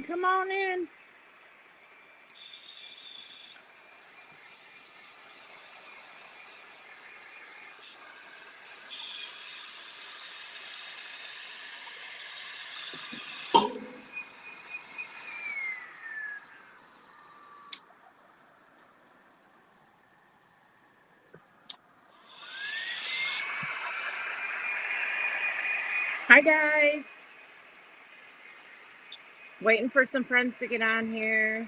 Come on in. Hi, guys. Waiting for some friends to get on here.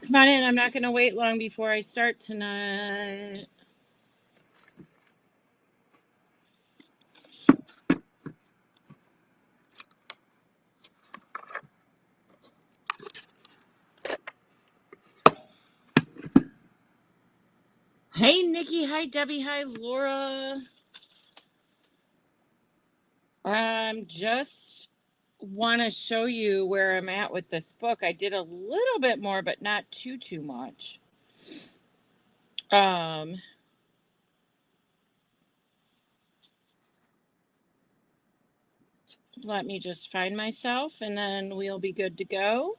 Come on in. I'm not going to wait long before I start tonight. Hey, Nikki. Hi, Debbie. Hi, Laura. Just want to show you where I'm at with this book. I did a little bit more, but not too much. Let me just find myself and then we'll be good to go.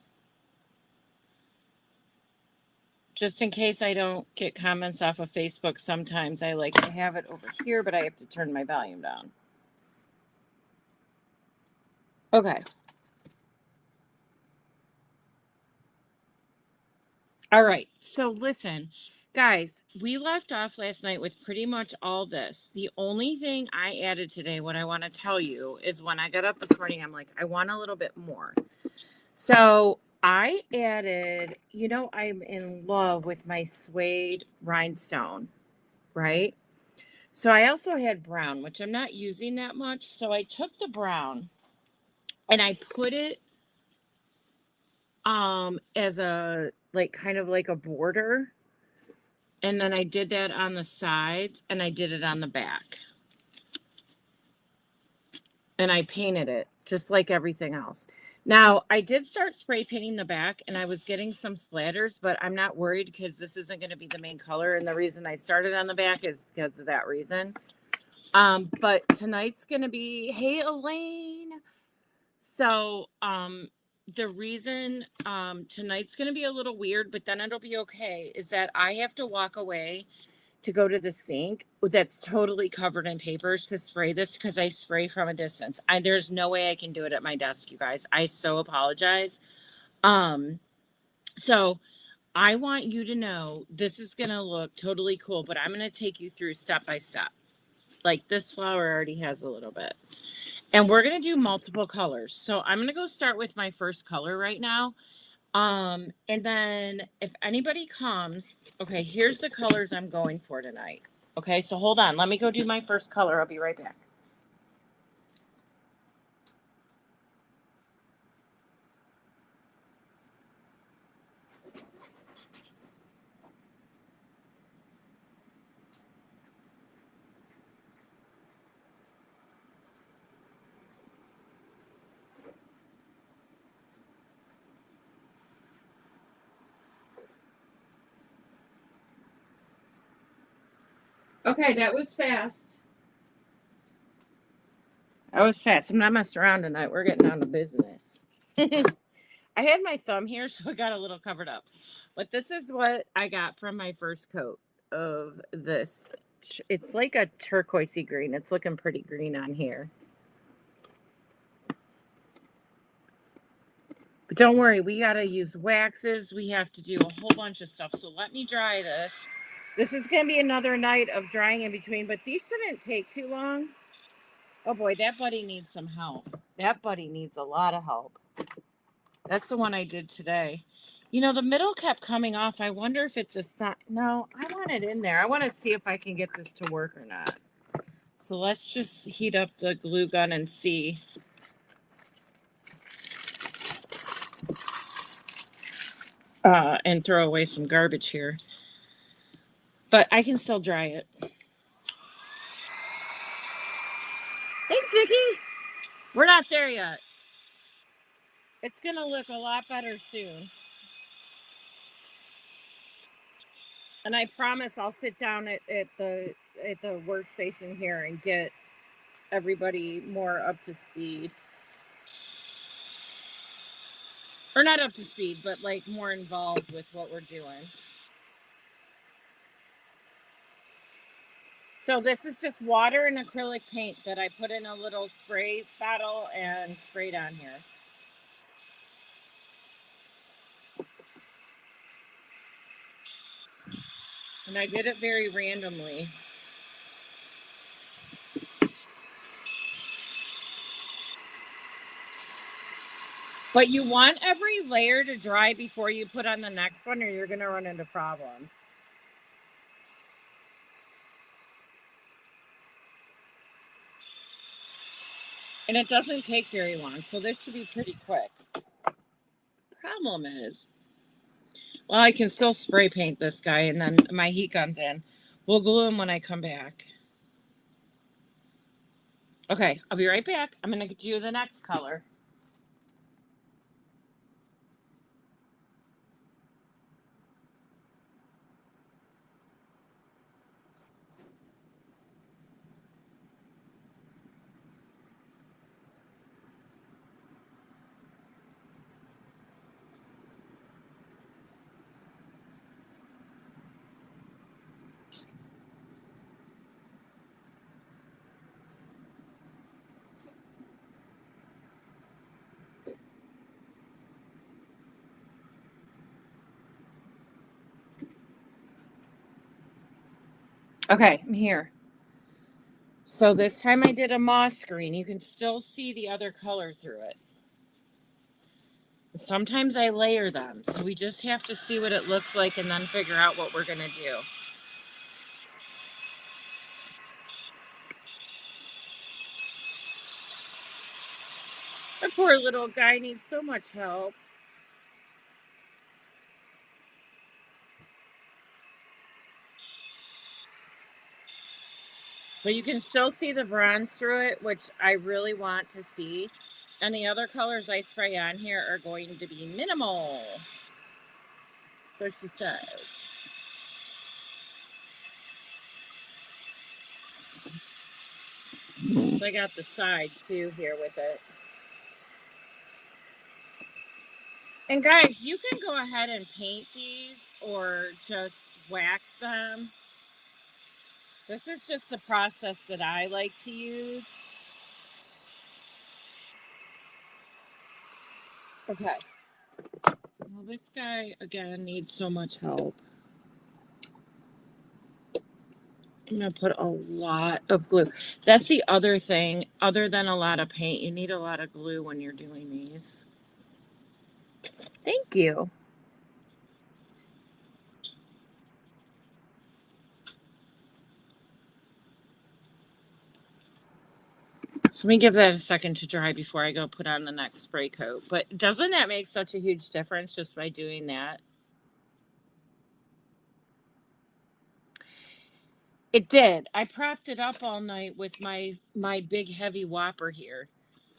Just in case I don't get comments off of Facebook, sometimes I like to have it over here, but I have to turn my volume down. Okay. All right. So listen, guys, we left off last night with pretty much all this. The only thing I added today, what I want to tell you is when I got up this morning, I'm like, I want a little bit more. So I added, I'm in love with my suede rhinestone, right? So I also had brown, which I'm not using that much. So I took the brown and I put it as a kind of like a border, and then I did that on the sides and I did it on the back, and I painted it just like everything else. Now I did start spray painting the back and I was getting some splatters, but I'm not worried because this isn't going to be the main color, and the reason I started on the back is because of that reason. But tonight's going to be, hey Elaine. So the reason tonight's going to be a little weird, but then it'll be okay, is that I have to walk away to go to the sink that's totally covered in papers to spray this because I spray from a distance. There's no way I can do it at my desk, you guys. I so apologize. So I want you to know this is going to look totally cool, but I'm going to take you through step by step. Like this flower already has a little bit. And we're going to do multiple colors. So I'm going to go start with my first color right now. And then if anybody comes, okay, here's the colors I'm going for tonight. Okay, so hold on. Let me go do my first color. I'll be right back. Okay, that was fast. That was fast. I'm not messing around tonight. We're getting down to business. I had my thumb here, so I got a little covered up. But this is what I got from my first coat of this. It's like a turquoisey green. It's looking pretty green on here. But don't worry, we got to use waxes. We have to do a whole bunch of stuff. So let me dry this. This is going to be another night of drying in between, but these shouldn't take too long. Oh boy, that buddy needs some help. That buddy needs a lot of help. That's the one I did today. You know, the middle kept coming off. I wonder if it's a sign. No, I want it in there. I want to see if I can get this to work or not. So let's just heat up the glue gun and see. and throw away some garbage here. But I can still dry it. Thanks, Nikki. We're not there yet. It's going to look a lot better soon. And I promise I'll sit down at the workstation here and get everybody more up to speed. Or not up to speed, but like more involved with what we're doing. So this is just water and acrylic paint that I put in a little spray bottle and sprayed on here. And I did it very randomly. But you want every layer to dry before you put on the next one, or you're going to run into problems. And it doesn't take very long, so this should be pretty quick. Problem is, well, I can still spray paint this guy, and then my heat gun's in. We'll glue him when I come back. Okay, I'll be right back. I'm going to do the next color. Okay, I'm here. So this time I did a moss green. You can still see the other color through it. Sometimes I layer them, so we just have to see what it looks like and then figure out what we're going to do. The poor little guy needs so much help. But you can still see the bronze through it, which I really want to see. And the other colors I spray on here are going to be minimal. So she says. So I got the side too here with it. And guys, you can go ahead and paint these or just wax them. This is just the process that I like to use. Okay. Well, this guy, again, needs so much help. I'm going to put a lot of glue. That's the other thing. Other than a lot of paint, you need a lot of glue when you're doing these. Thank you. So let me give that a second to dry before I go put on the next spray coat. But doesn't that make such a huge difference just by doing that? It did. I propped it up all night with my big heavy whopper here.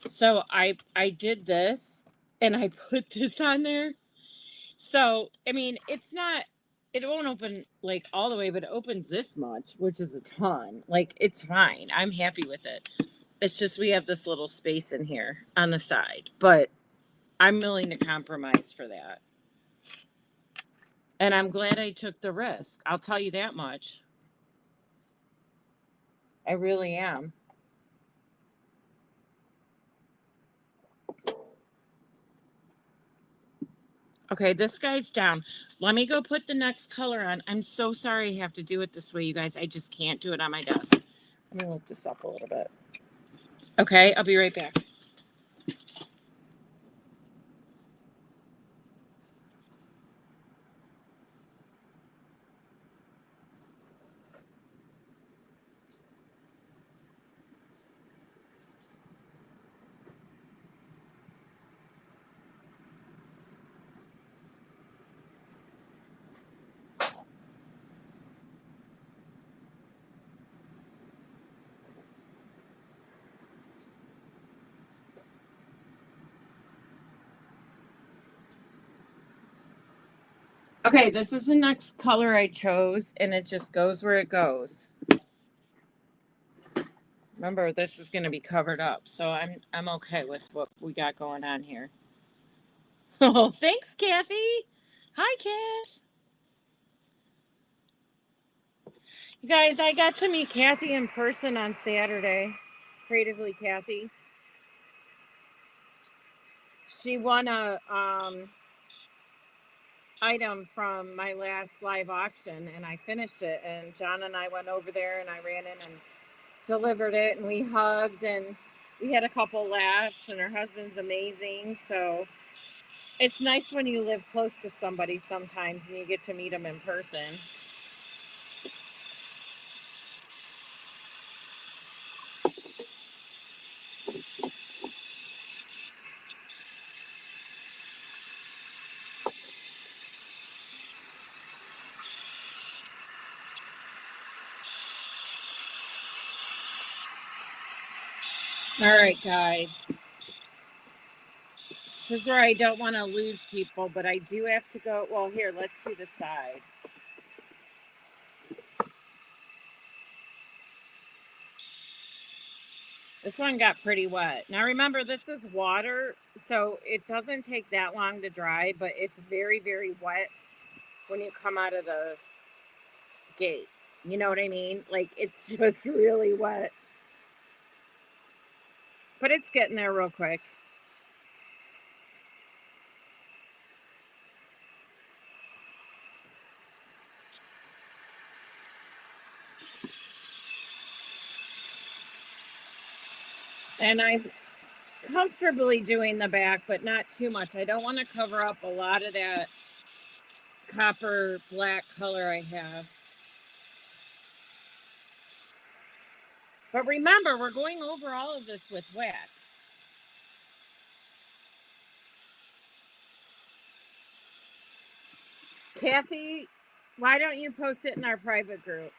So I did this and I put this on there. So I mean, it's not, it won't open like all the way, but it opens this much, which is a ton. Like it's fine. I'm happy with it. It's just we have this little space in here on the side, but I'm willing to compromise for that. And I'm glad I took the risk. I'll tell you that much. I really am. Okay, this guy's down. Let me go put the next color on. I'm so sorry I have to do it this way, you guys. I just can't do it on my desk. Let me look this up a little bit. Okay, I'll be right back. Okay, this is the next color I chose, and it just goes where it goes. Remember, this is going to be covered up, so I'm okay with what we got going on here. Oh, thanks, Kathy. Hi, Cash. You guys, I got to meet Kathy in person on Saturday. Creatively Kathy. She won a item from my last live auction, and I finished it, and John and I went over there, and I ran in and delivered it, and we hugged, and we had a couple laughs, and her husband's amazing. So it's nice when you live close to somebody sometimes and you get to meet them in person. All right, guys. This is where I don't want to lose people, but I do have to go. Well, here, let's see the side. This one got pretty wet. Now remember, this is water, so it doesn't take that long to dry, but it's very, very wet when you come out of the gate. You know what I mean? Like, it's just really wet. But it's getting there real quick. And I'm comfortably doing the back, but not too much. I don't want to cover up a lot of that copper black color I have. But remember, we're going over all of this with wax. Kathy, why don't you post it in our private group?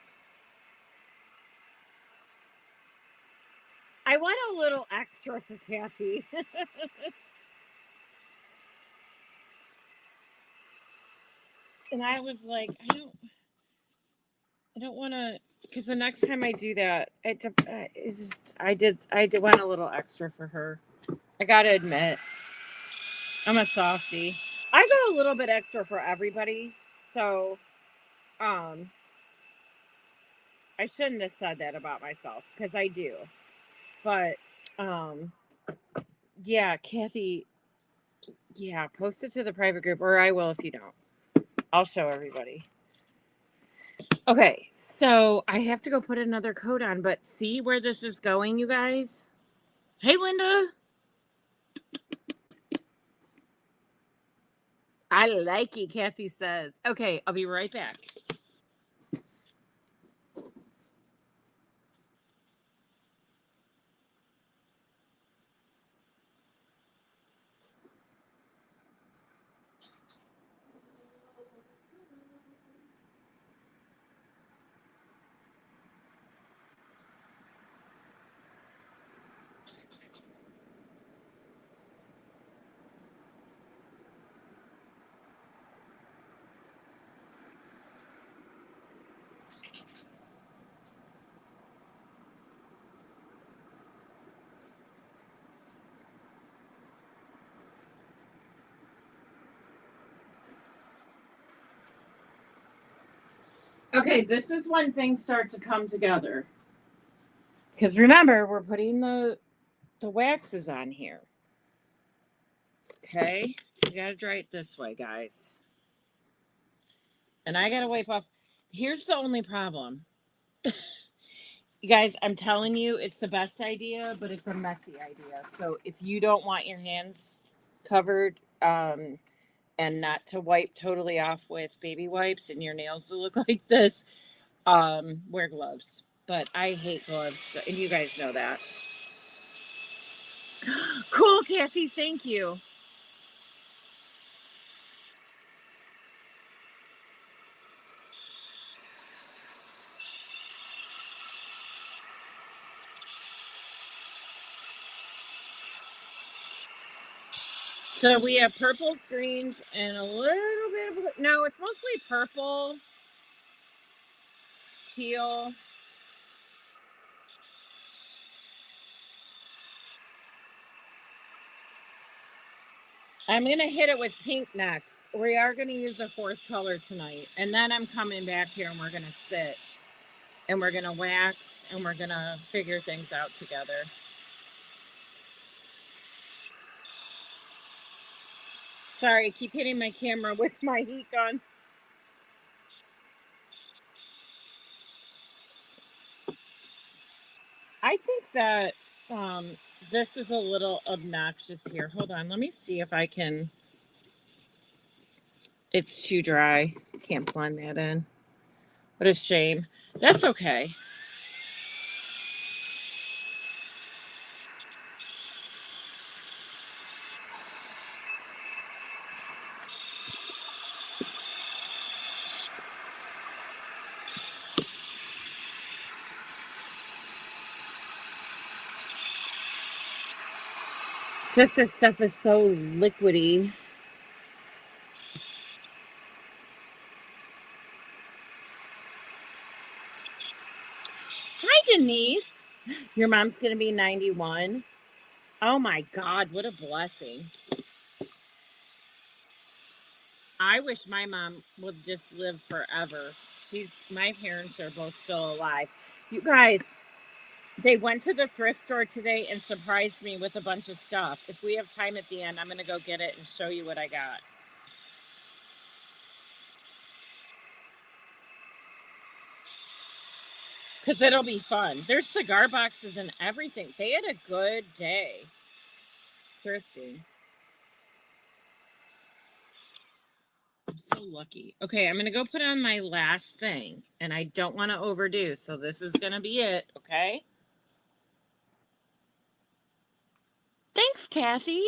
I want a little extra for Kathy. And I was like, I don't want to, because the next time I do that, I did want a little extra for her. I gotta admit, I'm a softie. I go a little bit extra for everybody, so um, I shouldn't have said that about myself because I do. But um, yeah, Kathy, yeah, post it to the private group, or I will if you don't. I'll show everybody. Okay, so I have to go put another coat on, but see where this is going, you guys? Hey, Linda. I like it, Kathy says. Okay, I'll be right back. Okay, this is when things start to come together. Because remember, we're putting the waxes on here. Okay, you gotta dry it this way, guys. And I gotta wipe off. Here's the only problem. You guys, I'm telling you, it's the best idea, but it's a messy idea. So if you don't want your hands covered, and not to wipe totally off with baby wipes and your nails to look like this, wear gloves. But I hate gloves, and you guys know that. Cool, Kathy. Thank you. So we have purples, greens, and a little bit of blue. No, it's mostly purple, teal. I'm going to hit it with pink next. We are going to use a fourth color tonight. And then I'm coming back here and we're going to sit and we're going to wax and we're going to figure things out together. Sorry, I keep hitting my camera with my heat gun. I think that this is a little obnoxious here. Hold on. Let me see if I can. It's too dry. Can't blend that in. What a shame. That's okay. It's just this stuff is so liquidy. Hi, Denise. Your mom's going to be 91. Oh my God, what a blessing. I wish my mom would just live forever. My parents are both still alive. You guys, they went to the thrift store today and surprised me with a bunch of stuff. If we have time at the end, I'm going to go get it and show you what I got. Because it'll be fun. There's cigar boxes and everything. They had a good day thrifting. I'm so lucky. Okay, I'm going to go put on my last thing. And I don't want to overdo. So this is going to be it. Okay. Thanks, Kathy.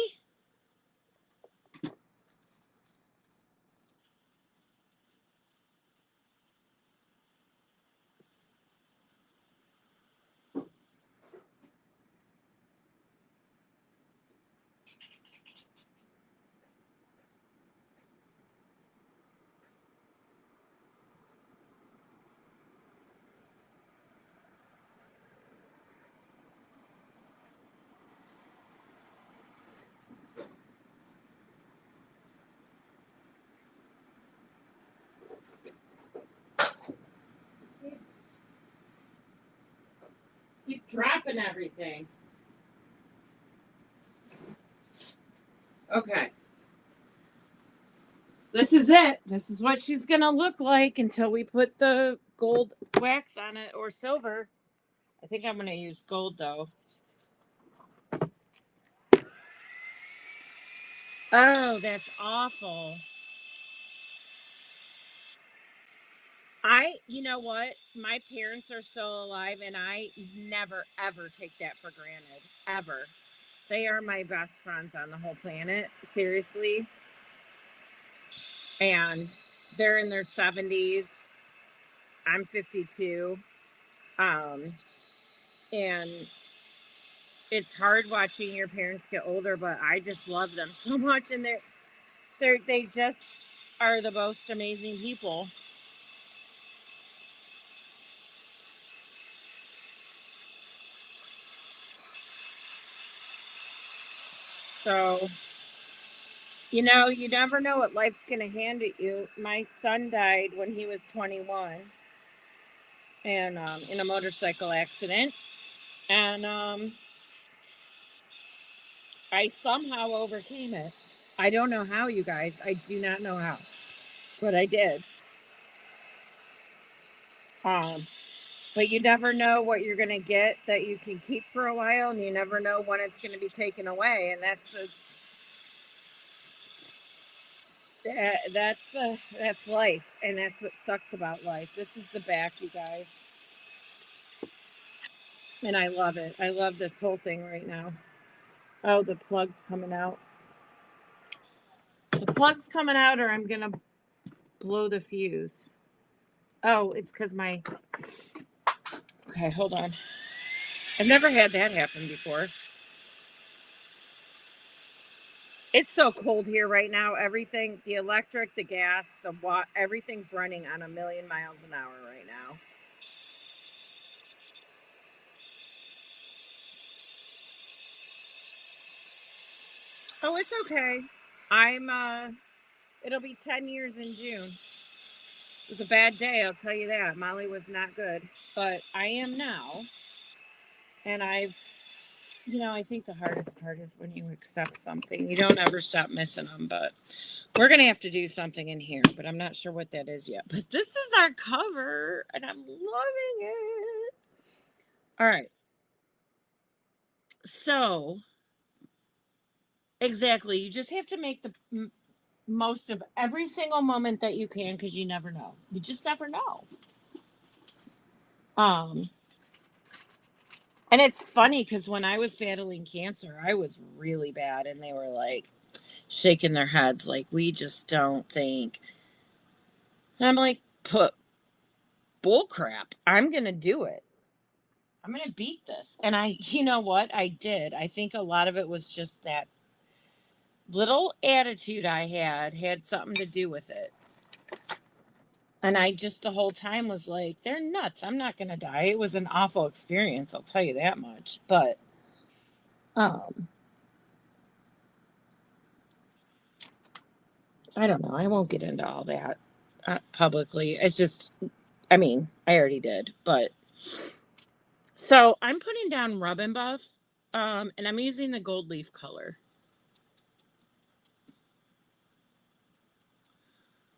Keep dropping everything. Okay. This is it. This is what she's going to look like until we put the gold wax on it or silver. I think I'm going to use gold though. Oh, that's awful. You know what? My parents are still alive and I never, ever take that for granted. Ever. They are my best friends on the whole planet. Seriously. And they're in their 70s. I'm 52. Um, and it's hard watching your parents get older, but I just love them so much. And they just are the most amazing people. So, you know, you never know what life's going to hand at you. My son died when he was 21 and in a motorcycle accident. And I somehow overcame it. I don't know how, you guys. I do not know how, but I did. Um, but you never know what you're going to get that you can keep for a while, and you never know when it's going to be taken away. And that's life, and that's what sucks about life. This is the back, you guys, and I love it. I love this whole thing right now. Oh, the plug's coming out. The plug's coming out, or I'm gonna blow the fuse. Oh, it's because my. Okay, hold on. I've never had that happen before. It's so cold here right now. Everything, the electric, the gas, everything's running on 1,000,000 miles an hour right now. Oh, it's okay. I'm it'll be 10 years in June. It was a bad day, I'll tell you that. Molly was not good, but I am now. And I think the hardest part is when you accept something. You don't ever stop missing them, but we're going to have to do something in here, but I'm not sure what that is yet. But this is our cover, and I'm loving it. All right. So, exactly. You just have to make the most of every single moment that you can because you never know. You just never know. Um, and it's funny because when I was battling cancer, I was really bad, and they were like shaking their heads, like, we just don't think. And I'm like, put bull crap. I'm gonna do it. I'm gonna beat this. And you know what? I did. I think a lot of it was just that little attitude I had something to do with it. And I just the whole time was like, they're nuts. I'm not gonna die. It was an awful experience, I'll tell you that much. But um I don't know. I won't get into all that publicly. It's just, I mean, I already did. But so I'm putting down Rub and Buff, and I'm using the gold leaf color.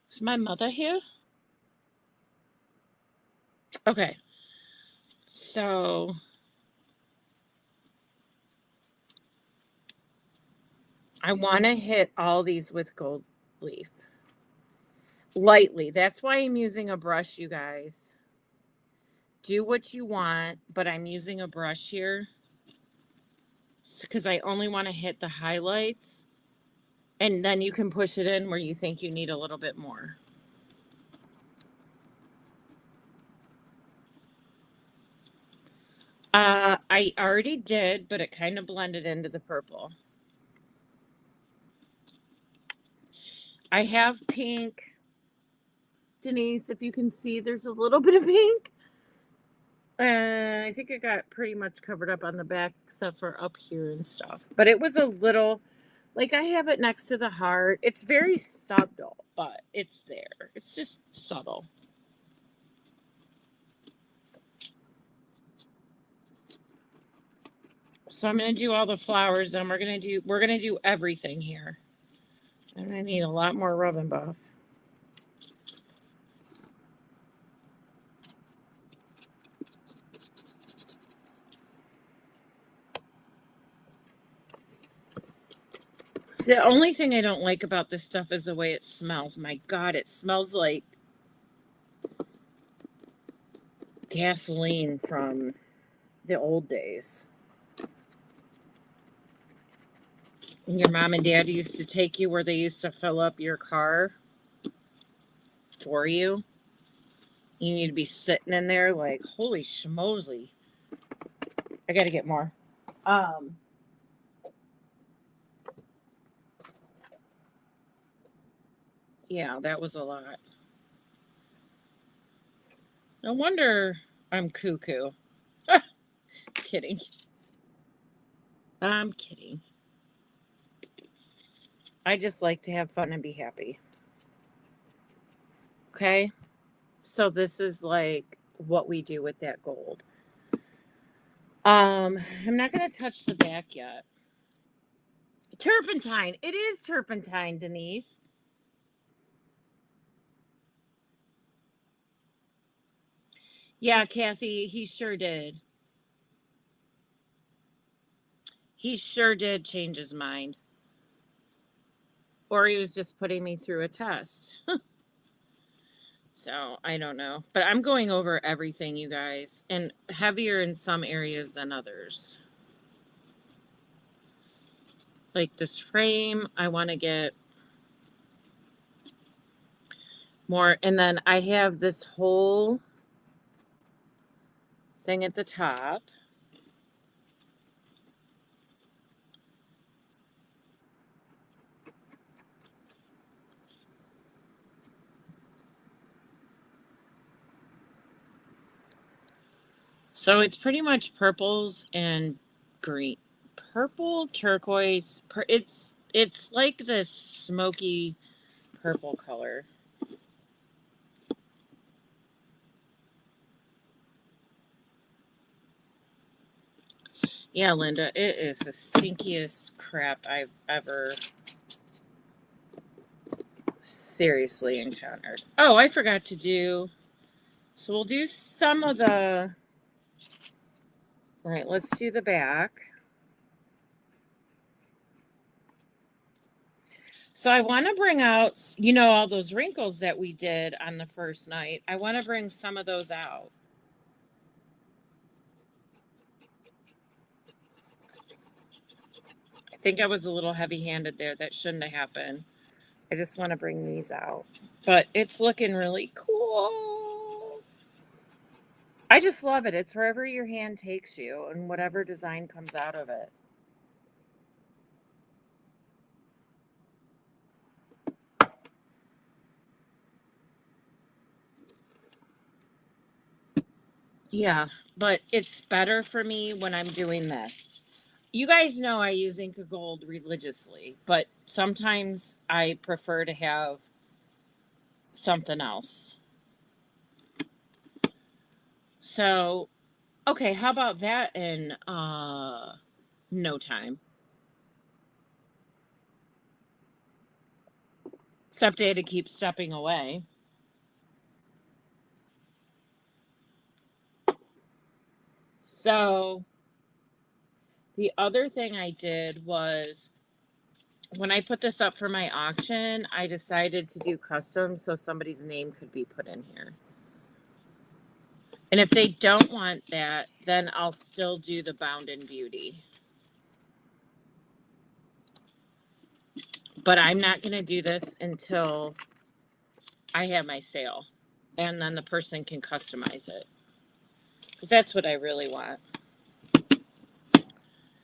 Is my mother here? Okay. So I want to hit all these with gold leaf lightly. That's why I'm using a brush, you guys. Do what you want, but I'm using a brush here because I only want to hit the highlights, and then you can push it in where you think you need a little bit more. I already did, but it kind of blended into the purple. I have pink. Denise, if you can see, there's a little bit of pink. And I think it got pretty much covered up on the back except for up here and stuff. But it was a little, like, I have it next to the heart. It's very subtle, but it's there. It's just subtle. So I'm going to do all the flowers, and we're going to do everything here. And I need a lot more Rub and Buff. The only thing I don't like about this stuff is the way it smells. My God, it smells like gasoline from the old days. And your mom and dad used to take you where they used to fill up your car for you. You need to be sitting in there like, holy schmozy. I got to get more. Yeah, that was a lot. No wonder I'm cuckoo. Kidding. I'm kidding. I just like to have fun and be happy. Okay? So this is like what we do with that gold. I'm not going to touch the back yet. Turpentine. It is turpentine, Denise. Yeah, Kathy, he sure did. He sure did change his mind. Or he was just putting me through a test. So I don't know. But I'm going over everything, you guys, and heavier in some areas than others. Like this frame, I want to get more. And then I have this whole thing at the top. So it's pretty much purples and green. Purple, turquoise. It's like this smoky purple color. Yeah, Linda, it is the stinkiest crap I've ever seriously encountered. Oh, I forgot to do. So we'll do some of the. Right, let's do the back. So I want to bring out, all those wrinkles that we did on the first night. I want to bring some of those out. I think I was a little heavy-handed there. That shouldn't have happened. I just want to bring these out. But it's looking really cool. I just love it. It's wherever your hand takes you and whatever design comes out of it. Yeah, but it's better for me when I'm doing this. You guys know I use Inca Gold religiously, but sometimes I prefer to have something else. So, okay, how about that in no time? Except I had to keep stepping away. So, the other thing I did was when I put this up for my auction, I decided to do custom so somebody's name could be put in here. And if they don't want that, then I'll still do the Bound in Beauty. But I'm not going to do this until I have my sale. And then the person can customize it. Because that's what I really want.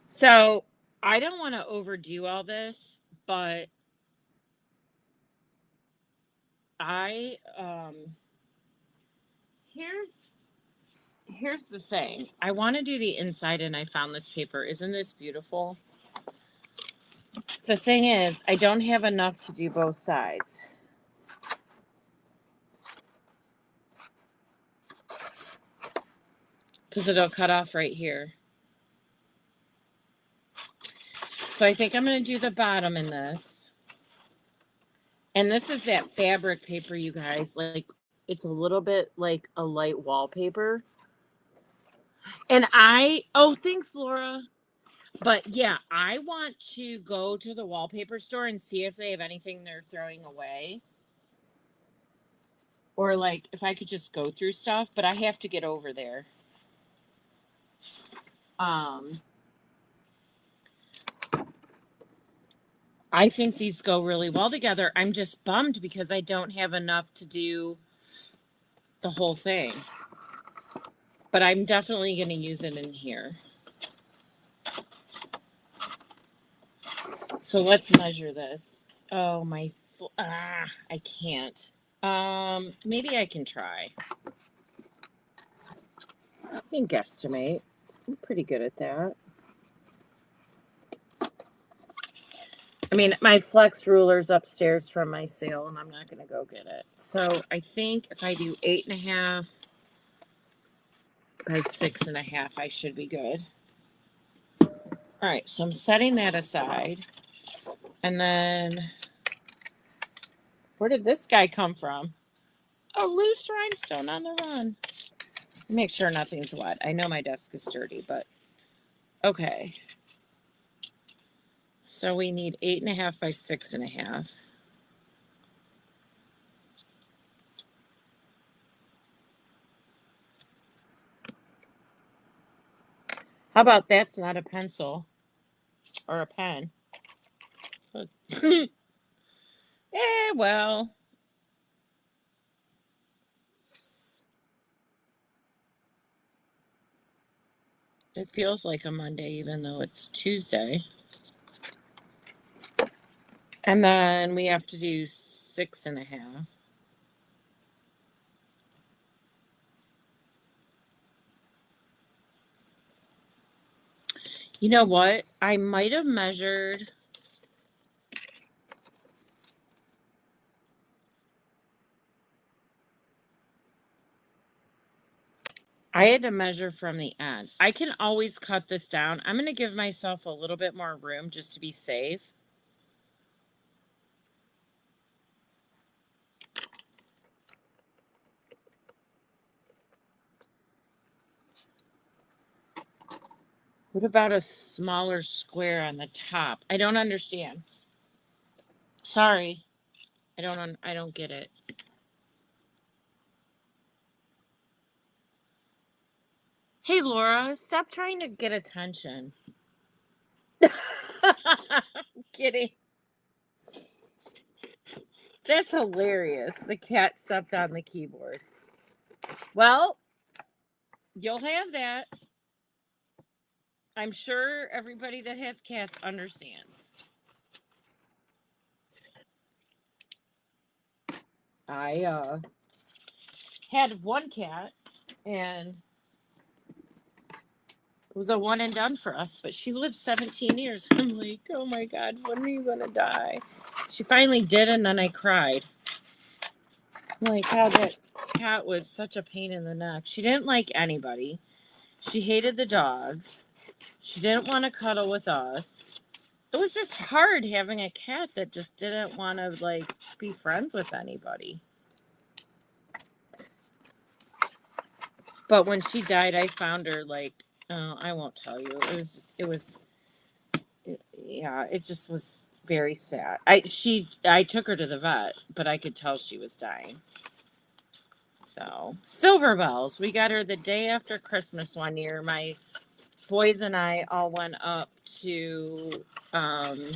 So I don't want to overdo all this, but here's the thing. I want to do the inside, and I found this paper. Isn't this beautiful? The thing is, I don't have enough to do both sides. Because it'll cut off right here. So I think I'm going to do the bottom in this. And this is that fabric paper, you guys. Like, it's a little bit like a light wallpaper. And thanks, Laura. But yeah, I want to go to the wallpaper store and see if they have anything they're throwing away. Or like if I could just go through stuff, but I have to get over there. I think these go really well together. I'm just bummed because I don't have enough to do the whole thing. But I'm definitely going to use it in here. So let's measure this. Oh, I can't. Maybe I can try. I can guesstimate. I'm pretty good at that. I mean, my flex ruler's upstairs from my sale, and I'm not going to go get it. So I think if I do 8.5 by 6.5, I should be good. All right, so I'm setting that aside. And then, where did this guy come from? A loose rhinestone on the run. Make sure nothing's wet. I know my desk is dirty, but okay. So we need 8.5 by 6.5. How about that's not a pencil or a pen? Well. It feels like a Monday, even though it's Tuesday. And then we have to do 6.5. You know what? I might have measured. I had to measure from the end. I can always cut this down. I'm going to give myself a little bit more room just to be safe. What about a smaller square on the top? I don't understand. Sorry. I don't get it. Hey Laura, stop trying to get attention. I'm kidding. That's hilarious. The cat stepped on the keyboard. Well, you'll have that. I'm sure everybody that has cats understands. I had one cat and it was a one and done for us, but she lived 17 years. I'm like, oh my God, when are you going to die? She finally did, and then I cried. I'm like, God, that cat was such a pain in the neck. She didn't like anybody. She hated the dogs. She didn't want to cuddle with us. It was just hard having a cat that just didn't want to, like, be friends with anybody. But when she died, I found her, like, I won't tell you. It just was very sad. I took her to the vet, but I could tell she was dying. So, Silver Bells. We got her the day after Christmas one year. My boys and I all went up to the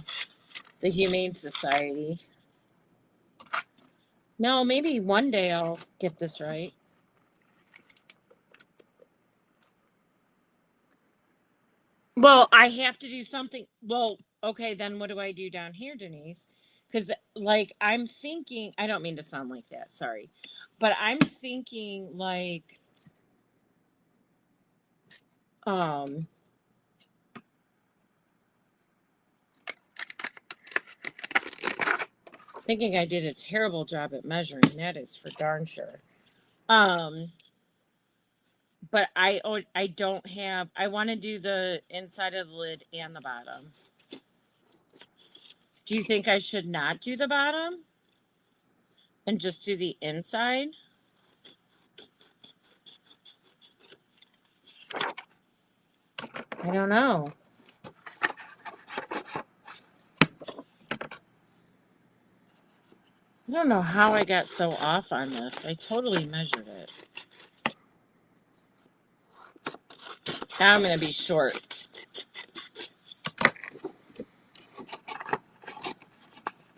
Humane Society. No, maybe one day I'll get this right. Well, I have to do something. Well, okay, then what do I do down here, Denise? Because, like, I'm thinking, I don't mean to sound like that, sorry. But I'm thinking, like, thinking I did a terrible job at measuring, that is for darn sure. But I don't have, I want to do the inside of the lid and the bottom. Do you think I should not do the bottom and just do the inside? I don't know. I don't know how I got so off on this. I totally measured it. Now I'm going to be short.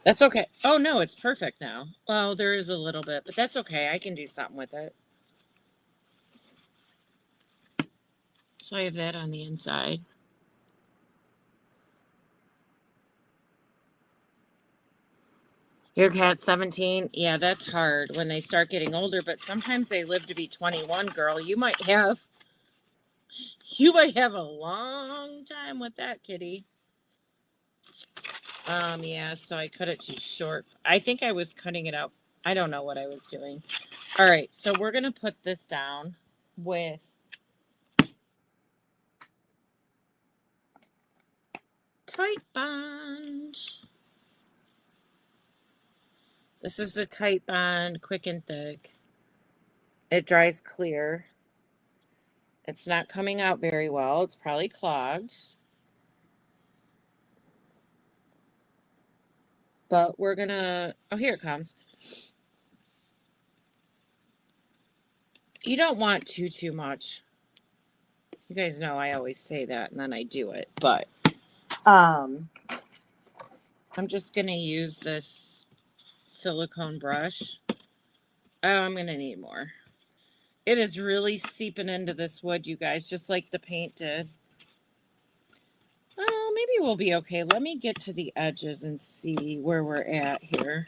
That's okay. Oh, no, it's perfect now. Well, there is a little bit, but that's okay. I can do something with it. So I have that on the inside. Your cat's 17? Yeah, that's hard when they start getting older, but sometimes they live to be 21, girl. You might have a long time with that kitty. Yeah, so I cut it too short. I think I was cutting it out. I don't know what I was doing. All right, so we're going to put this down with Titebond. This is the Titebond Quick and Thick. It dries clear. It's not coming out very well. It's probably clogged. But we're going to, oh, here it comes. You don't want too much. You guys know I always say that and then I do it. But I'm just going to use this silicone brush. Oh, I'm going to need more. It is really seeping into this wood, you guys, just like the paint did. Oh, maybe we'll be okay. Let me get to the edges and see where we're at here.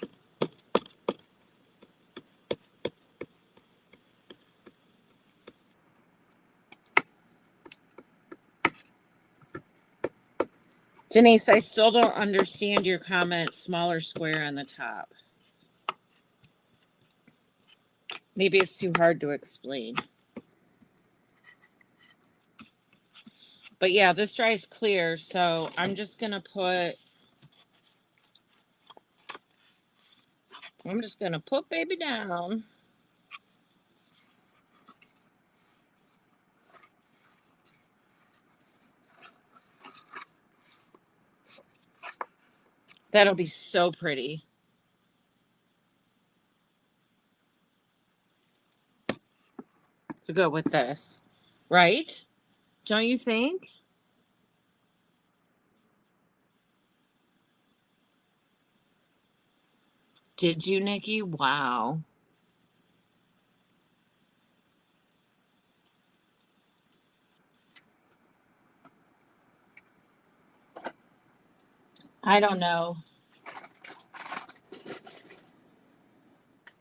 Denise, I still don't understand your comment, smaller square on the top. Maybe it's too hard to explain. But yeah, this dries clear, so I'm just going to put baby down. That'll be so pretty. To go with this, right? Don't you think? Did you, Nikki? Wow. I don't know.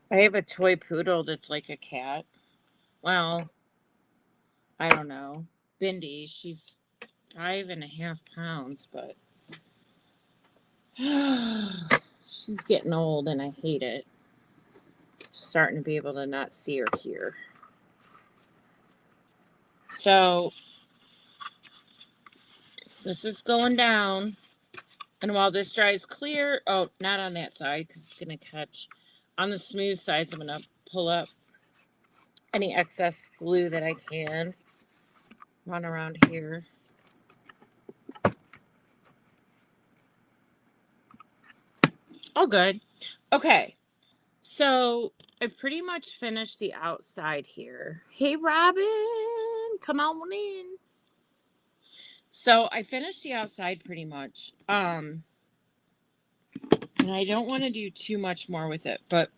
I have a toy poodle that's like a cat. Well, I don't know. Bindi, she's 5.5 pounds, but she's getting old and I hate it. Starting to be able to not see her here. So this is going down. And while this dries clear, oh, not on that side because it's going to catch. On the smooth sides, I'm going to pull up any excess glue that I can. Run around here. All good. Okay. So I pretty much finished the outside here. Hey, Robin, come on in. So I finished the outside pretty much. And I don't want to do too much more with it, but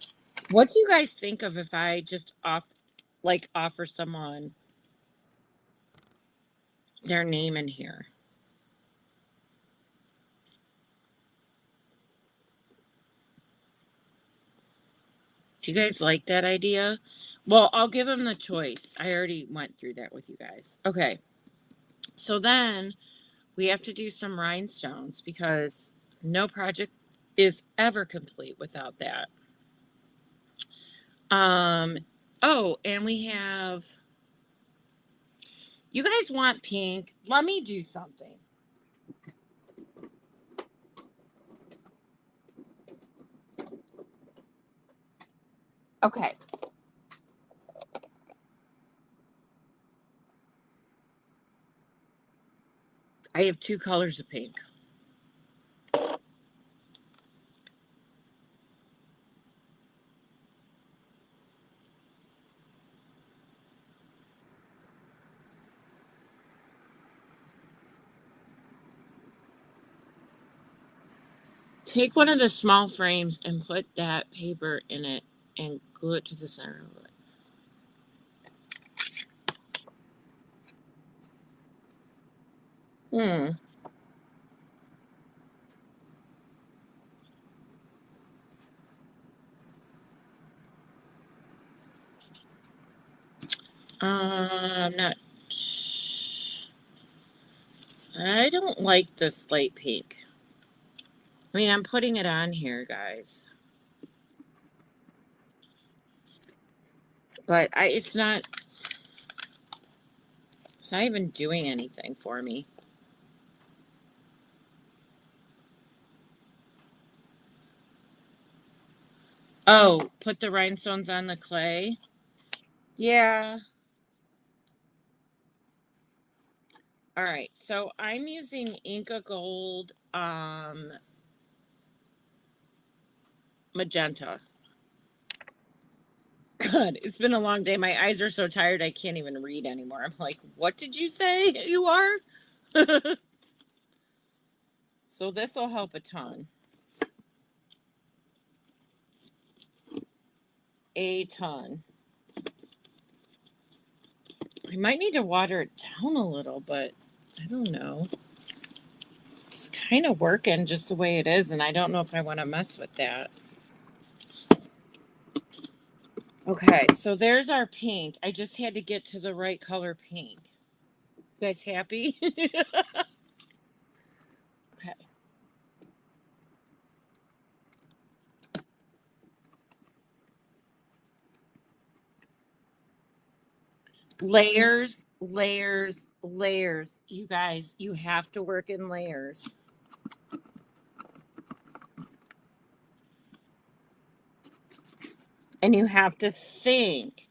what do you guys think of if I just offer someone their name in here? Do you guys like that idea? Well, I'll give them the choice. I already went through that with you guys. Okay. So then we have to do some rhinestones because no project is ever complete without that. Oh, and we have, you guys want pink? Let me do something. Okay. I have 2 colors of pink. Take one of the small frames and put that paper in it and glue it to the center of it. I'm not. I don't like this light pink. I mean, I'm putting it on here, guys. But it's not even doing anything for me. Oh, put the rhinestones on the clay? Yeah. All right, so I'm using Inca Gold magenta. God, it's been a long day. My eyes are so tired I can't even read anymore. I'm like, what did you say you are? So this will help a ton. A ton. I might need to water it down a little, but I don't know. It's kind of working just the way it is, and I don't know if I want to mess with that. Okay, so there's our pink. I just had to get to the right color pink. You guys happy? Okay. Layers, layers, layers. You guys, you have to work in layers. And you have to think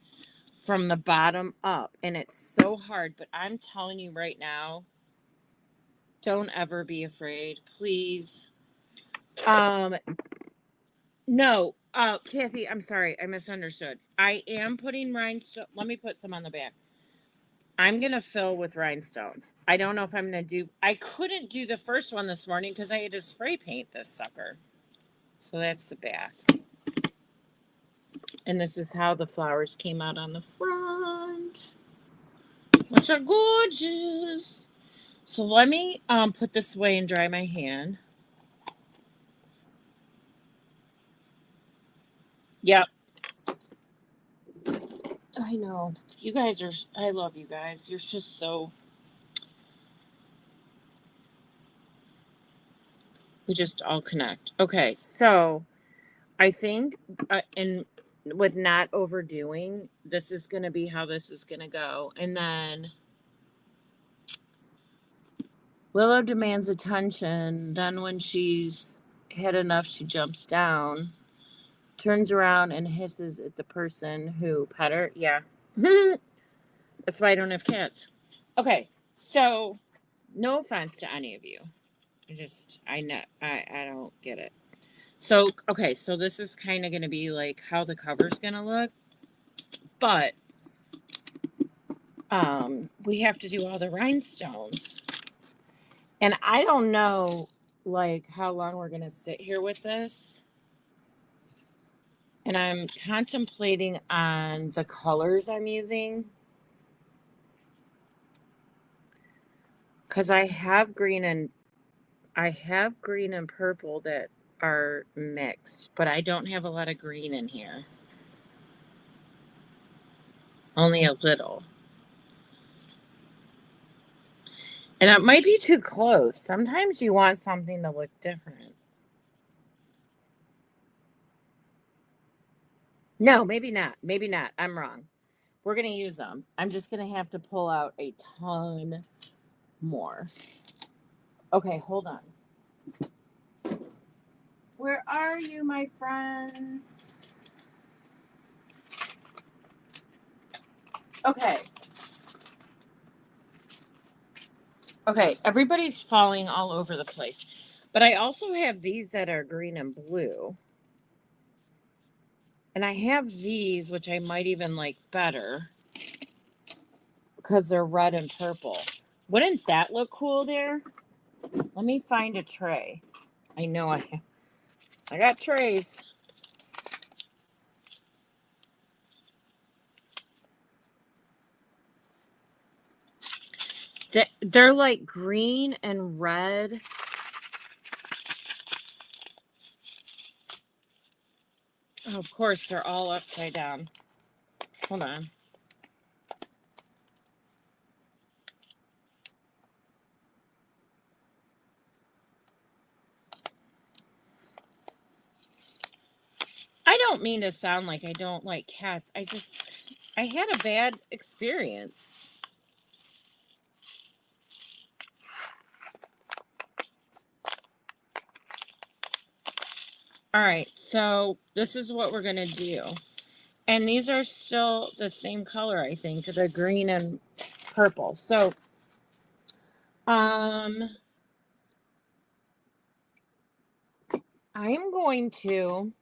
from the bottom up. And it's so hard, but I'm telling you right now, don't ever be afraid, please. No, Kathy, I'm sorry, I misunderstood. I am putting rhinestone. Let me put some on the back. I'm gonna fill with rhinestones. I don't know if I'm gonna do. I couldn't do the first one this morning because I had to spray paint this sucker. So that's the back, and this is how the flowers came out on the front, which are gorgeous. So let me put this away and dry my hand. Yep. I know. You guys are, I love you guys. You're just so, we just all connect. Okay, so I think, and with not overdoing, this is going to be how this is going to go. And then Willow demands attention. Then when she's had enough, she jumps down, turns around and hisses at the person who pet her. Yeah. That's why I don't have cats. Okay, so no offense to any of you. I don't get it. So, okay, so this is kind of going to be like how the cover's going to look. But we have to do all the rhinestones. And I don't know like how long we're going to sit here with this. And I'm contemplating on the colors I'm using. Cuz I have green and purple that are mixed, but I don't have a lot of green in here. Only a little. And it might be too close. Sometimes you want something to look different. No, maybe not. Maybe not. I'm wrong. We're going to use them. I'm just going to have to pull out a ton more. Okay, hold on. Where are you, my friends? Okay. Okay, everybody's falling all over the place. But I also have these that are green and blue. And I have these, which I might even like better because they're red and purple. Wouldn't that look cool there? Let me find a tray. I know I got trays. They're like green and red. Oh, of course, they're all upside down. Hold on. I don't mean to sound like I don't like cats. I had a bad experience. All right, so this is what we're going to do. And these are still the same color, I think, the green and purple. So, I'm going to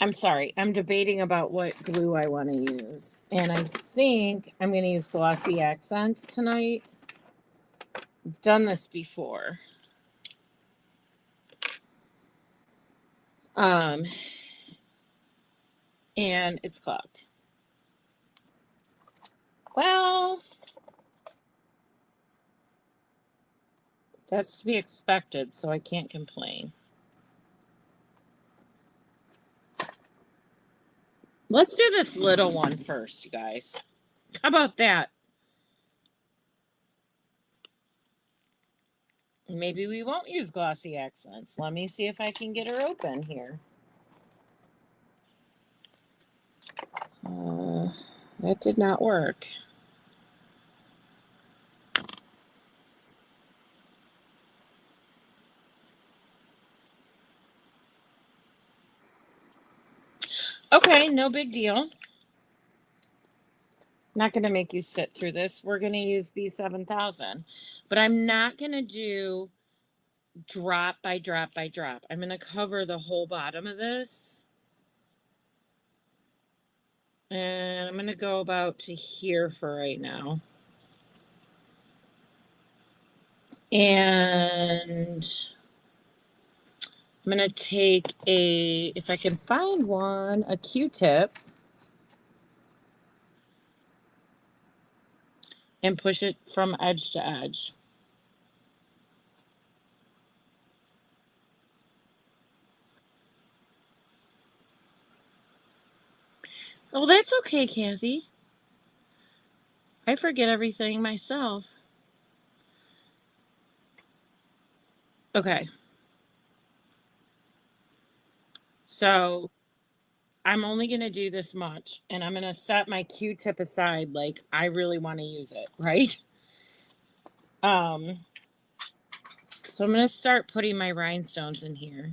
I'm sorry. I'm debating about what glue I want to use. And I think I'm going to use Glossy Accents tonight. I've done this before. And it's clogged. Well, that's to be expected, so I can't complain. Let's do this little one first, you guys. How about that? Maybe we won't use glossy accents. Let me see if I can get her open here. That did not work. Okay, no big deal. Not going to make you sit through this. We're going to use B7000, but I'm not going to do drop by drop by drop. I'm going to cover the whole bottom of this. And I'm going to go about to here for right now. And I'm going to take if I can find one, a Q-tip. And push it from edge to edge. Oh, that's okay, Kathy. I forget everything myself. Okay. So I'm only going to do this much, and I'm going to set my Q-tip aside like I really want to use it, right? So I'm going to start putting my rhinestones in here.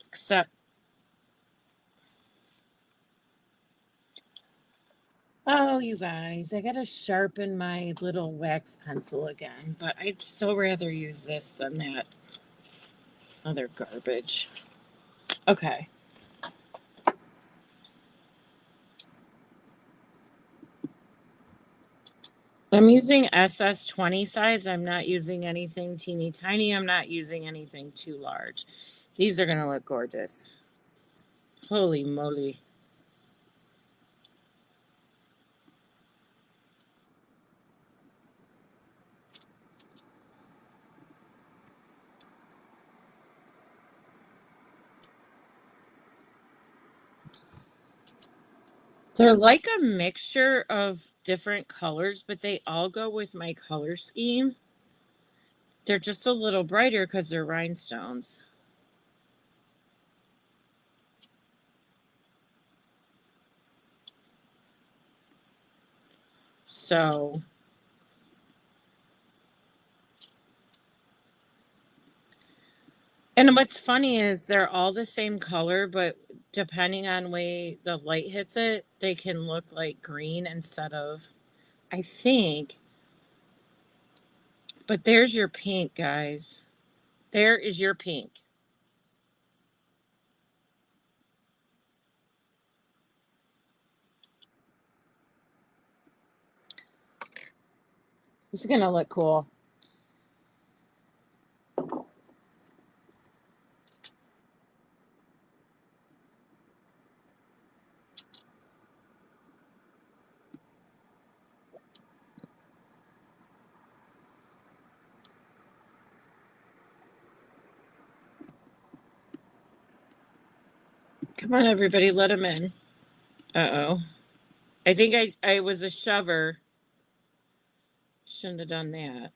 Except, oh, you guys, I got to sharpen my little wax pencil again, but I'd still rather use this than that other garbage. Okay. I'm using SS20 size. I'm not using anything teeny tiny. I'm not using anything too large. These are going to look gorgeous. Holy moly. They're like a mixture of different colors, but they all go with my color scheme. They're just a little brighter because they're rhinestones. So, and what's funny is they're all the same color, but depending on way the light hits it, they can look like green instead of, I think. But there's your pink, guys. There is your pink. This is going to look cool. Come on, everybody, let him in. Uh-oh. I think I was a shover. Shouldn't have done that.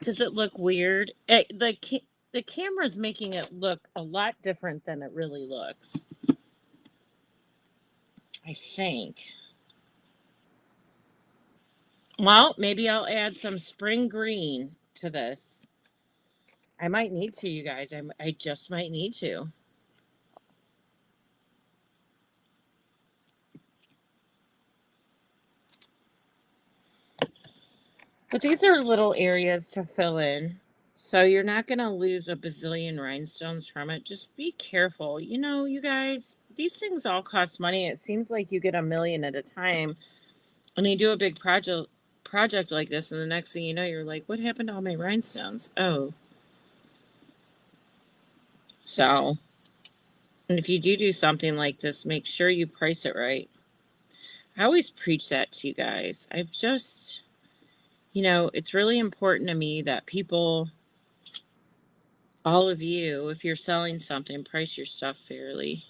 Does it look weird? The camera's making it look a lot different than it really looks. I think. Well, maybe I'll add some spring green to this. I might need to, you guys. I just might need to. But these are little areas to fill in. So you're not going to lose a bazillion rhinestones from it. Just be careful. You know, you guys, these things all cost money. It seems like you get a million at a time. And you do a big project like this, and the next thing you know, you're like, what happened to all my rhinestones? Oh. So, and if you do something like this, make sure you price it right. I always preach that to you guys. I've just, you know, it's really important to me that people, all of you, if you're selling something, price your stuff fairly.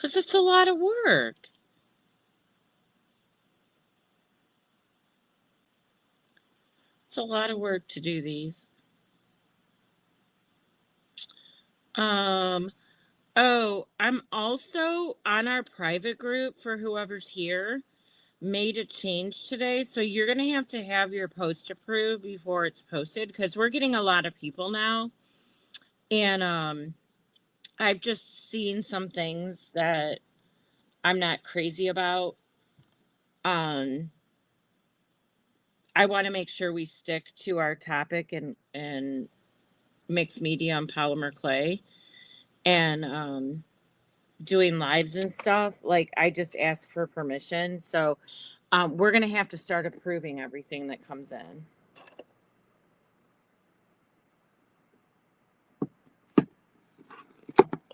Because it's a lot of work. It's a lot of work to do these. Oh, I'm also on our private group for whoever's here. Made a change today. So you're going to have your post approved before it's posted because we're getting a lot of people now. And I've just seen some things that I'm not crazy about. Um I want to make sure we stick to our topic and mixed media and polymer clay and doing lives and stuff. Like I just asked for permission. So we're going to have to start approving everything that comes in.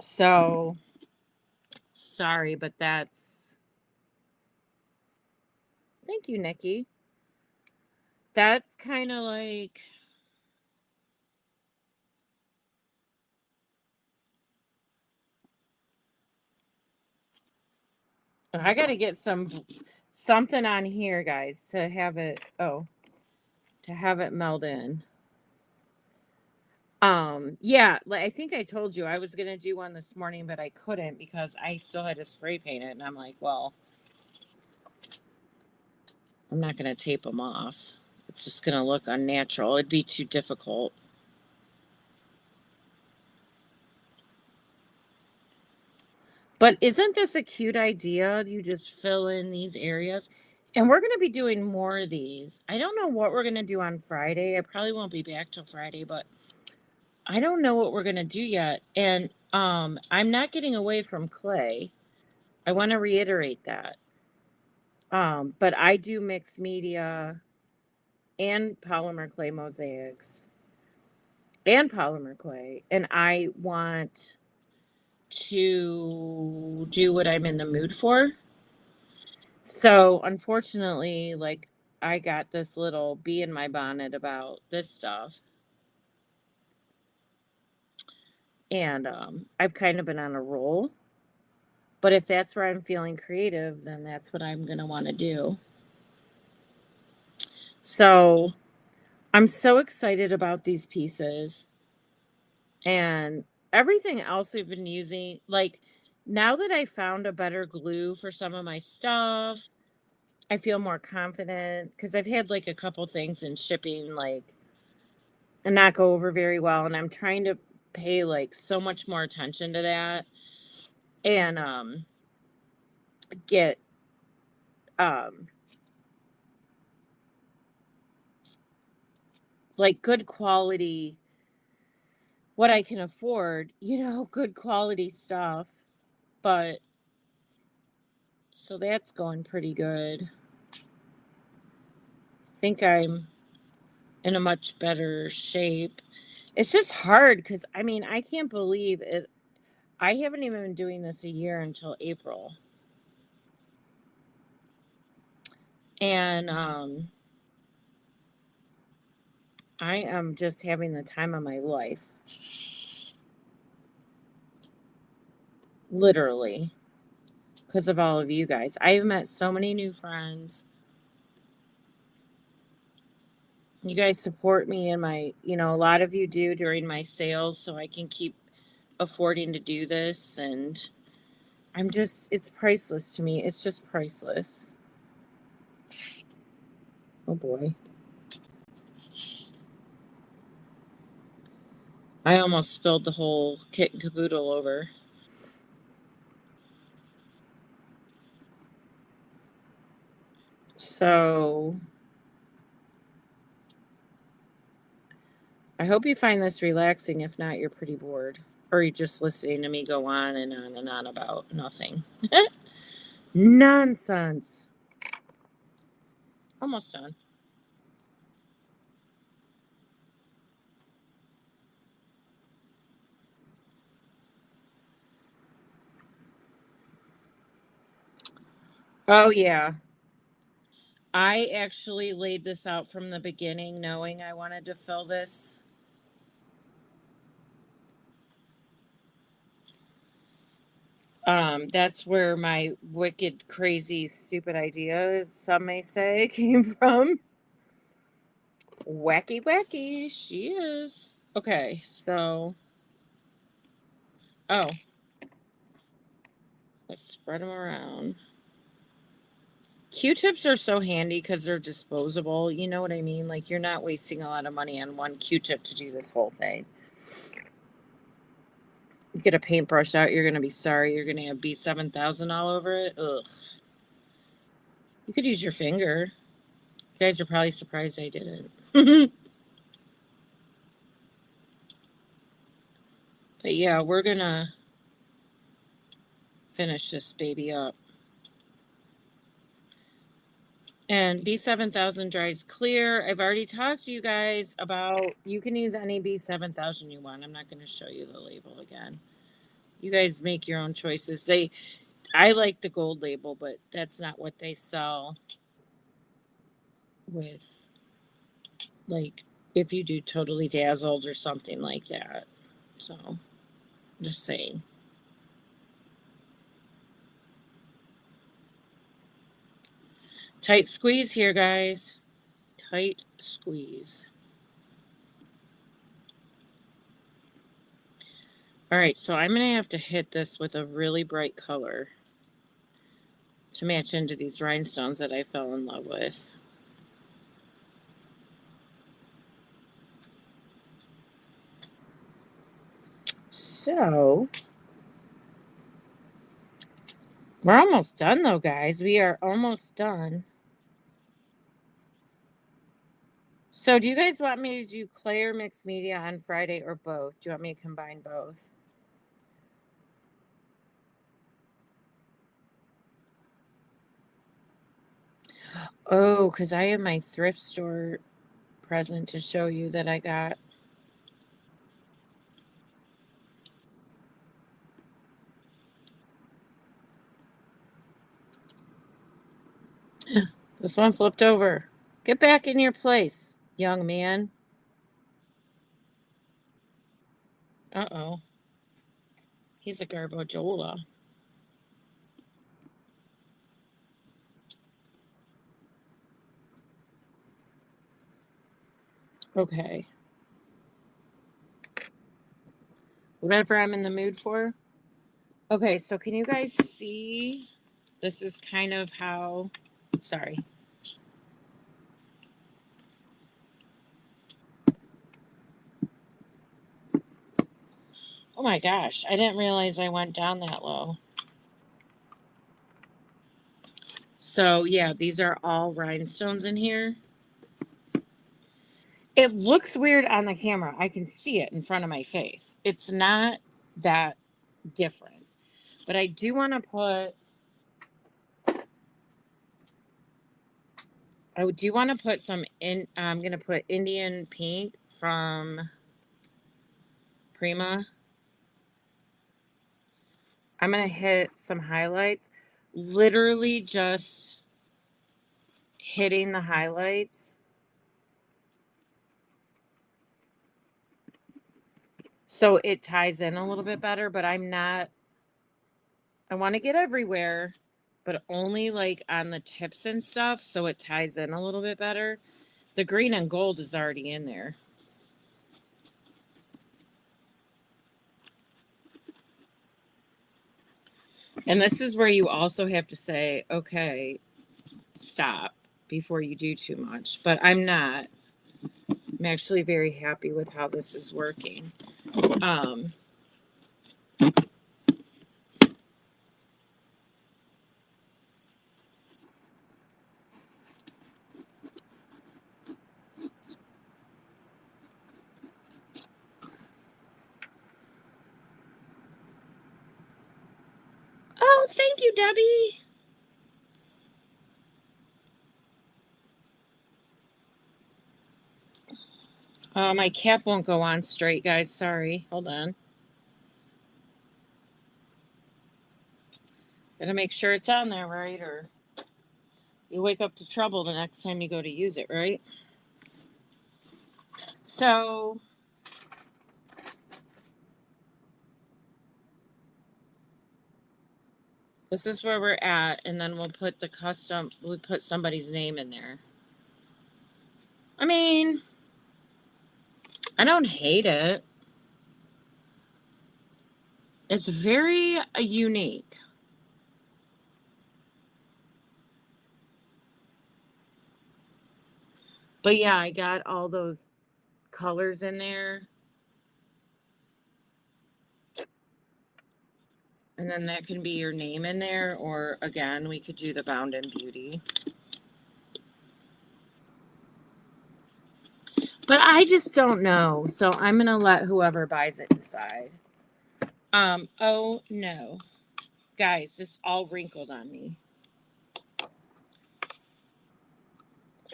So sorry, but that's thank you, Nikki. That's kind of like I got to get something on here, guys, to have it meld in. Yeah, like I think I told you I was gonna do one this morning, but I couldn't because I still had to spray paint it, and I'm like, well, I'm not gonna tape them off. It's just gonna look unnatural. It'd be too difficult. But isn't this a cute idea? You just fill in these areas. And we're going to be doing more of these. I don't know what we're going to do on Friday. I probably won't be back till Friday, but I don't know what we're going to do yet. And I'm not getting away from clay. I want to reiterate that. But I do mixed media and polymer clay mosaics and polymer clay. And I want to do what I'm in the mood for. So unfortunately, like I got this little bee in my bonnet about this stuff. And I've kind of been on a roll. But if that's where I'm feeling creative, then that's what I'm going to want to do. So I'm so excited about these pieces and everything else we've been using. Like now that I found a better glue for some of my stuff, I feel more confident because I've had like a couple things in shipping, like and not go over very well. And I'm trying to pay like so much more attention to that and get um like good quality what I can afford, good quality stuff. But so that's going pretty good. I think I'm in a much better shape. It's just hard because I mean, I can't believe it. I haven't even been doing this a year until April. And I am just having the time of my life. Literally. Because of all of you guys. I've met so many new friends. You guys support me in my, a lot of you do during my sales so I can keep affording to do this. And it's priceless to me. It's just priceless. Oh boy. I almost spilled the whole kit and caboodle over. So I hope you find this relaxing. If not, you're pretty bored. Or you're just listening to me go on and on and on about nothing. Nonsense. Almost done. Oh, yeah. I actually laid this out from the beginning, knowing I wanted to fill this. That's where my wicked, crazy, stupid ideas, some may say, came from. Wacky, wacky. She is. Okay, so. Oh. Let's spread them around. Q-tips are so handy because they're disposable. You know what I mean? Like, you're not wasting a lot of money on one Q-tip to do this whole thing. You get a paintbrush out, you're going to be sorry. You're going to have B7000 all over it. Ugh. You could use your finger. You guys are probably surprised I didn't. But yeah, we're going to finish this baby up. And B7000 dries clear. I've already talked to you guys about, you can use any B7000 you want. I'm not going to show you the label again. You guys make your own choices. I like the gold label, but that's not what they sell with, like, if you do Totally Dazzled or something like that. So, just saying. Tight squeeze here, guys. Tight squeeze. All right, so I'm going to have to hit this with a really bright color to match into these rhinestones that I fell in love with. So, we're almost done though, guys. We are almost done. So do you guys want me to do clay or mixed media on Friday or both? Do you want me to combine both? Oh, because I have my thrift store present to show you that I got. This one flipped over. Get back in your place, young man. Uh-oh. He's a garbojola. Okay. Whatever I'm in the mood for. Okay, so can you guys see? This is kind of how, sorry. Oh my gosh, I didn't realize I went down that low. So yeah, these are all rhinestones in here. It looks weird on the camera. I can see it in front of my face. It's not that different. But I do want to put, I do want to put some in, I'm going to put Indian pink from Prima. I'm going to hit some highlights. Literally just hitting the highlights. So it ties in a little bit better, but I'm not, I want to get everywhere, but only like on the tips and stuff, so it ties in a little bit better. The green and gold is already in there. And this is where you also have to say, okay, stop before you do too much. But I'm not. I'm actually very happy with how this is working. Oh, thank you, Debbie. My cap won't go on straight, guys. Sorry. Hold on. Gotta make sure it's on there, right? Or you wake up to trouble the next time you go to use it, right? So This is where we're at, and then we'll put we'll put somebody's name in there. I mean, I don't hate it. It's very unique. But yeah, I got all those colors in there. And then that can be your name in there, or again, we could do the Bound in Beauty. But I just don't know. So I'm going to let whoever buys it decide. Oh no. Guys, this all wrinkled on me.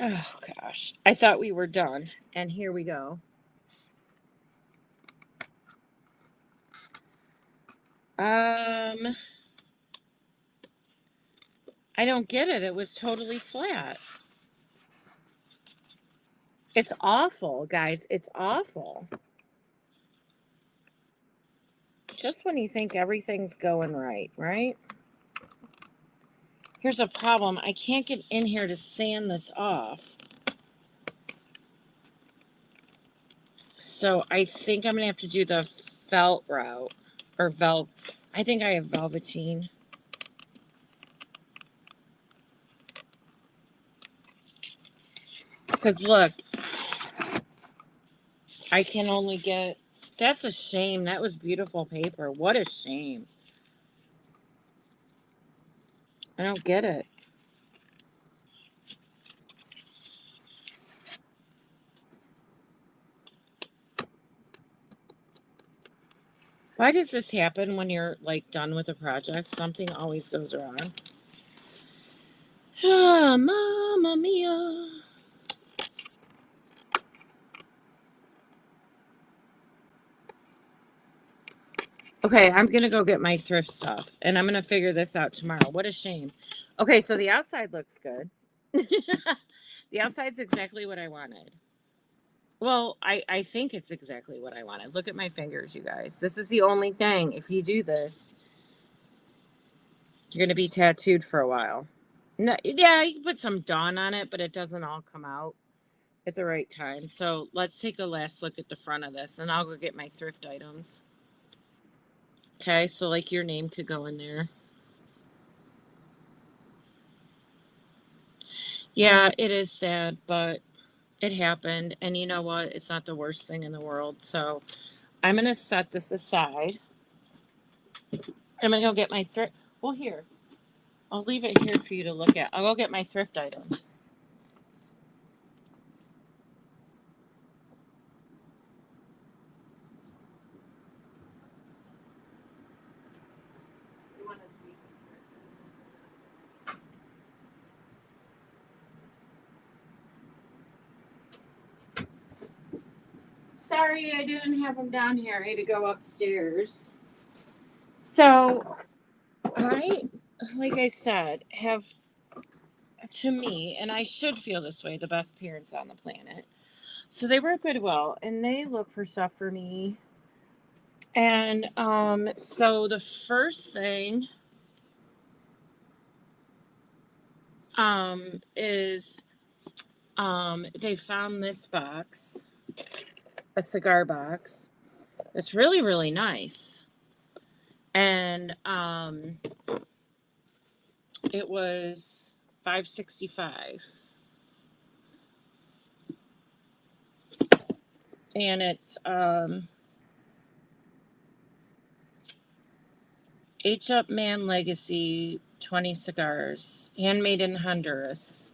Oh gosh. I thought we were done. And here we go. I don't get it. It was totally flat. It's awful, guys. It's awful. Just when you think everything's going right, right? Here's a problem. I can't get in here to sand this off. So I think I'm going to have to do the felt route. Or I think I have velveteen. Because look, I can only get... That's a shame. That was beautiful paper. What a shame. I don't get it. Why does this happen when you're like done with a project? Something always goes wrong. Ah, Mamma Mia. Okay, I'm going to go get my thrift stuff, and I'm going to figure this out tomorrow. What a shame. Okay, so the outside looks good. The outside's exactly what I wanted. Well, I think it's exactly what I wanted. Look at my fingers, you guys. This is the only thing. If you do this, you're going to be tattooed for a while. No, yeah, you can put some Dawn on it, but it doesn't all come out at the right time. So let's take a last look at the front of this, and I'll go get my thrift items. Okay, so like your name could go in there. Yeah, it is sad, but it happened. And you know what? It's not the worst thing in the world. So I'm going to set this aside. I'm going to go get my thrift. Well, here. I'll leave it here for you to look at. I'll go get my thrift items. Sorry, I didn't have them down here. I had to go upstairs. So, like I said, have, to me, and I should feel this way, the best parents on the planet. So they work Goodwill, and they look for stuff for me. And so the first thing is they found this box, a cigar box. It's really, really nice. And it was $5.65. And it's H Up Man Legacy 20 cigars, handmade in Honduras.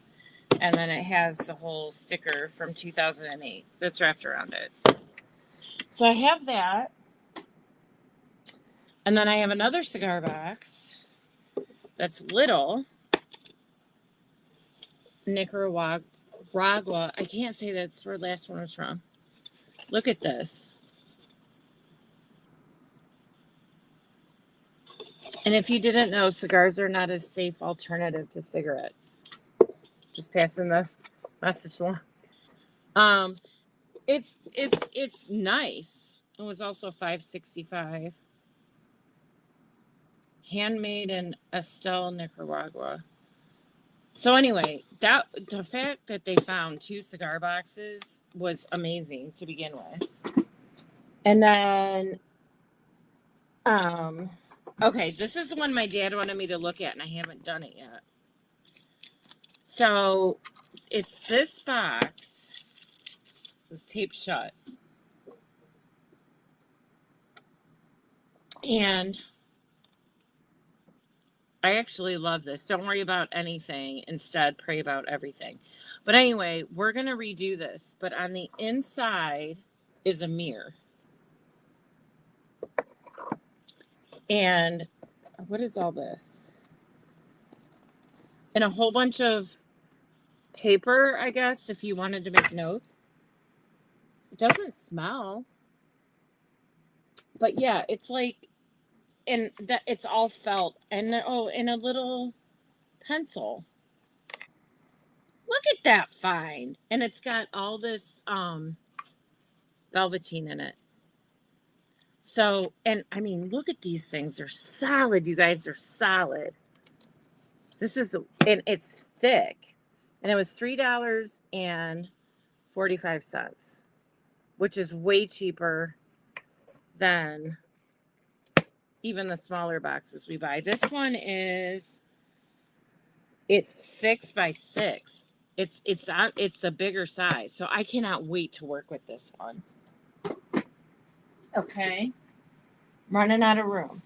And then it has the whole sticker from 2008 that's wrapped around it. So I have that. And then I have another cigar box that's little. Nicaragua. I can't say that's where the last one was from. Look at this. And if you didn't know, cigars are not a safe alternative to cigarettes. Just passing the message along. It's nice. It was also $5.65. handmade in Estel, Nicaragua. So anyway, that the fact that they found 2 cigar boxes was amazing to begin with. And then okay, this is the one my dad wanted me to look at and I haven't done it yet. So it's this box. It's taped shut. And I actually love this. Don't worry about anything. Instead, pray about everything. But anyway, we're going to redo this. But on the inside is a mirror. And what is all this? And a whole bunch of paper, I guess, if you wanted to make notes. It doesn't smell. But yeah, it's like, and that it's all felt. And and a little pencil. Look at that find. And it's got all this velveteen in it. So, and I mean, look at these things. They're solid, you guys. They're solid. This is, and it's thick. And it was $3.45, which is way cheaper than even the smaller boxes we buy. This one is, it's 6 by 6. It's a bigger size. So I cannot wait to work with this one. Okay. I'm running out of room.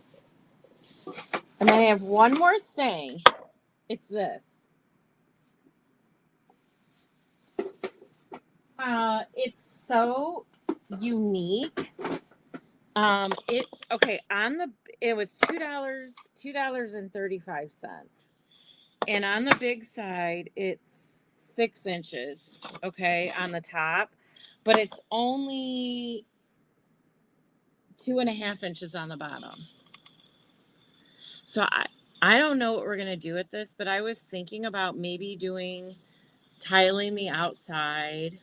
And I have one more thing. It's this. It's so unique. It was $2.35. And on the big side, it's 6 inches, okay, on the top. But it's only 2.5 inches on the bottom. So I don't know what we're gonna do with this, but I was thinking about maybe tiling the outside,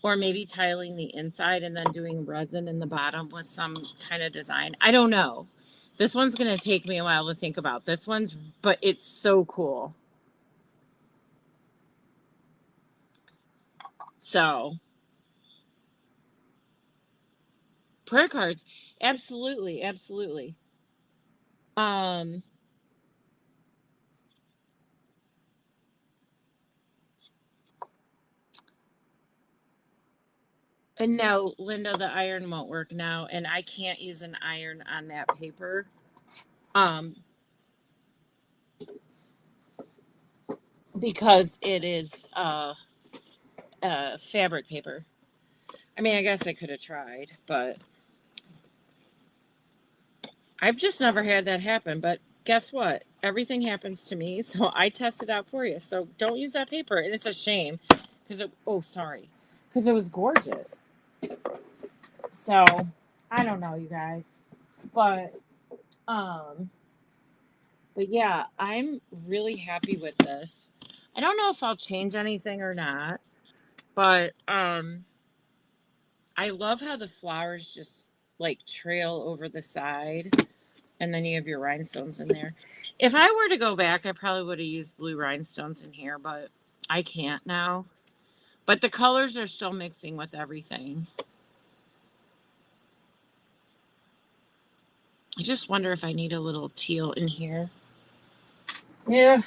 or maybe tiling the inside and then doing resin in the bottom with some kind of design. I don't know. This one's gonna take me a while to think about. But it's so cool. So prayer cards, absolutely, absolutely. And no, Linda, the iron won't work now, and I can't use an iron on that paper. Because it is fabric paper. I mean, I guess I could have tried, but I've just never had that happen. But guess what? Everything happens to me, so I test it out for you. So don't use that paper. And it's a shame because because it was gorgeous. So I don't know, you guys, but yeah, I'm really happy with this. I don't know if I'll change anything or not, but I love how the flowers just like trail over the side, and then you have your rhinestones in there. If I were to go back, I probably would have used blue rhinestones in here, but I can't now. But the colors are still mixing with everything. I just wonder if I need a little teal in here. Yeah.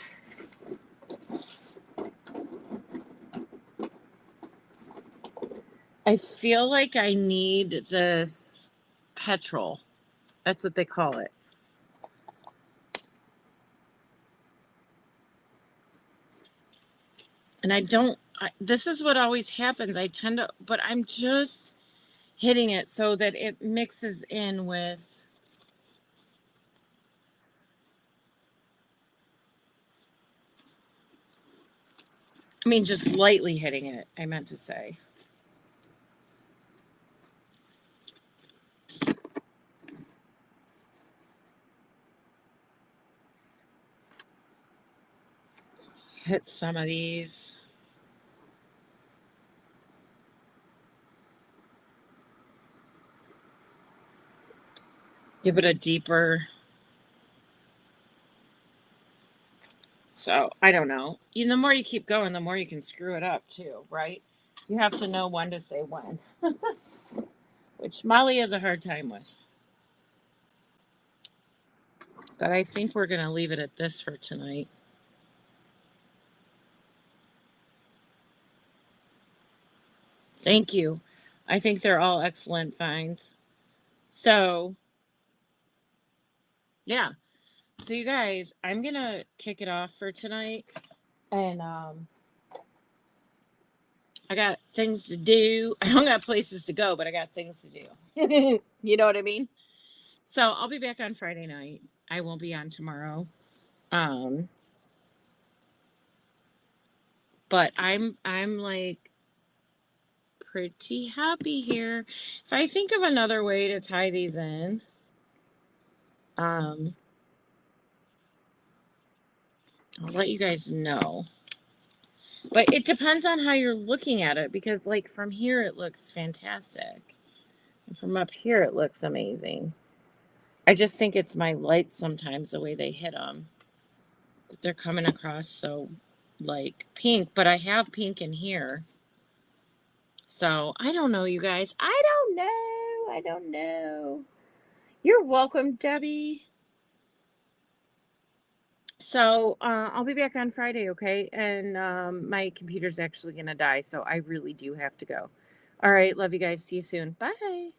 I feel like I need this petrol. That's what they call it. And this is what always happens. But I'm just hitting it so that it mixes in with. I mean, just lightly hitting it, I meant to say. Hit some of these. Give it a deeper So I don't know. The more you keep going, the more you can screw it up too, right? You have to know when to say when, which Molly has a hard time with. But I think we're going to leave it at this for tonight. Thank you. I think they're all excellent finds. So, yeah. So you guys, I'm going to kick it off for tonight. And I got things to do. I don't got places to go, but I got things to do. You know what I mean? So I'll be back on Friday night. I won't be on tomorrow. But I'm like pretty happy here. If I think of another way to tie these in, I'll let you guys know. But it depends on how you're looking at it, because like from here it looks fantastic. And from up here it looks amazing. I just think it's my lights sometimes, the way they hit them. They're coming across so like pink, but I have pink in here. So I don't know, you guys. I don't know. You're welcome, Debbie. So I'll be back on Friday, okay? And my computer's actually going to die, so I really do have to go. All right. Love you guys. See you soon. Bye.